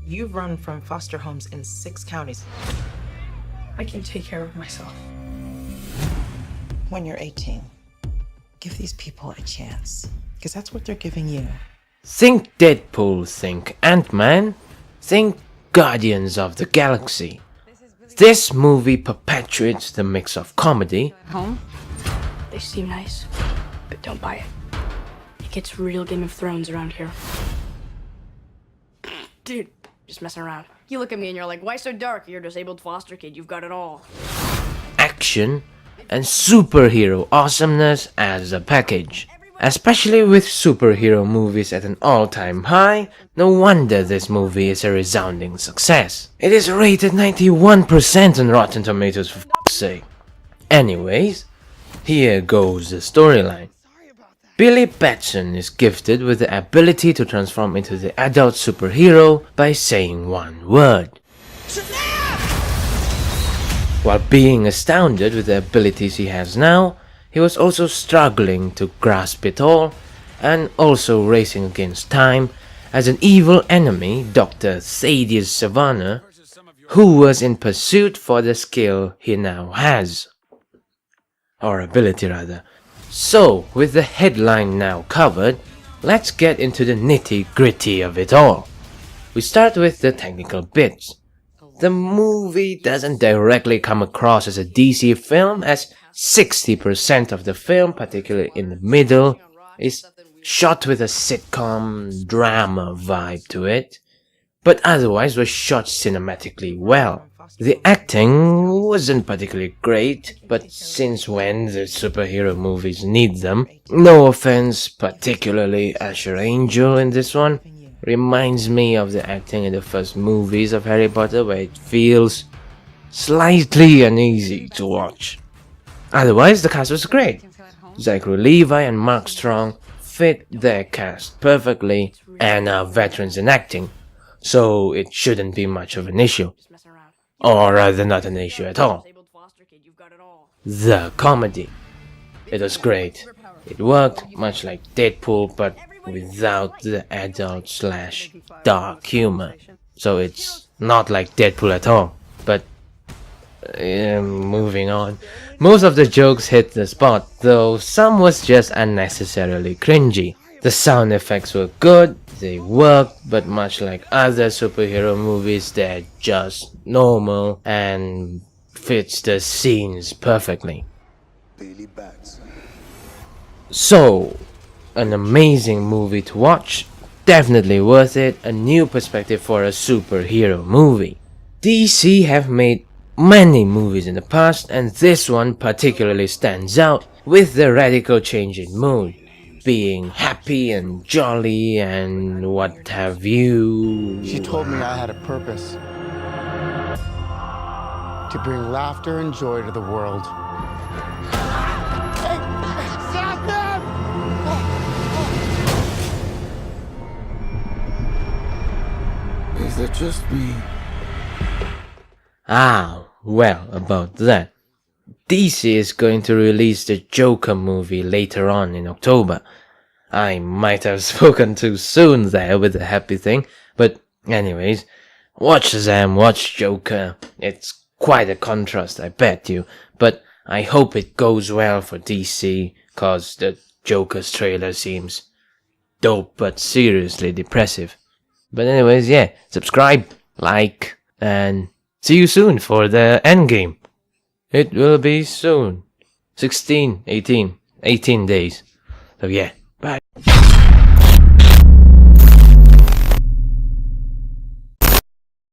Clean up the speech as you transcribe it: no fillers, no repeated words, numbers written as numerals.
You've run from foster homes in 6 counties. I can take care of myself. When you're 18, give these people a chance, because that's what they're giving you. Think Deadpool, think Ant-Man, think Guardians of the Galaxy. This movie perpetuates the mix of comedy. Home? They seem nice, but don't buy it. It gets real Game of Thrones around here. Dude, just messing around. You look at me and you're like, why so dark? You're a disabled foster kid, you've got it all. Action and superhero awesomeness as a package. Especially with superhero movies at an all-time high, no wonder this movie is a resounding success. It is rated 91% on Rotten Tomatoes, for f***'s sake. Anyways, here goes the storyline. Billy Batson is gifted with the ability to transform into the adult superhero by saying one word. Shazam! While being astounded with the abilities he has now, he was also struggling to grasp it all, and also racing against time as an evil enemy, Dr. Thaddeus Savannah, who was in pursuit for the skill he now has. Or ability rather. So, with the headline now covered, let's get into the nitty-gritty of it all. We start with the technical bits. The movie doesn't directly come across as a DC film, as 60% of the film, particularly in the middle, is shot with a sitcom drama vibe to it, but otherwise was shot cinematically well. The acting wasn't particularly great, but since when the superhero movies need them, no offense, particularly Asher Angel in this one, reminds me of the acting in the first movies of Harry Potter, where it feels slightly uneasy to watch. Otherwise, the cast was great. Zachary, Levi and Mark Strong fit their cast perfectly and are veterans in acting, so it shouldn't be much of an issue. Or rather not an issue at all. The comedy. It was great. It worked much like Deadpool, but without the adult/dark humor. So it's not like Deadpool at all. But moving on. Most of the jokes hit the spot, though some was just unnecessarily cringy. The sound effects were good, they worked, but much like other superhero movies, they're just normal and fits the scenes perfectly. So, an amazing movie to watch, definitely worth it, a new perspective for a superhero movie. DC have made many movies in the past, and this one particularly stands out with the radical change in mood, being happy and jolly and what have you. She told me I had a purpose, to bring laughter and joy to the world. Hey, stop them! Is it just me? Well, about that. DC is going to release the Joker movie later on in October. I might have spoken too soon there with the happy thing, but anyways, watch Shazam, watch Joker. It's quite a contrast, I bet you, but I hope it goes well for DC, cause the Joker's trailer seems dope but seriously depressive. But anyways, yeah, subscribe, like, and see you soon for the endgame. It will be soon. 18 days. So yeah, bye.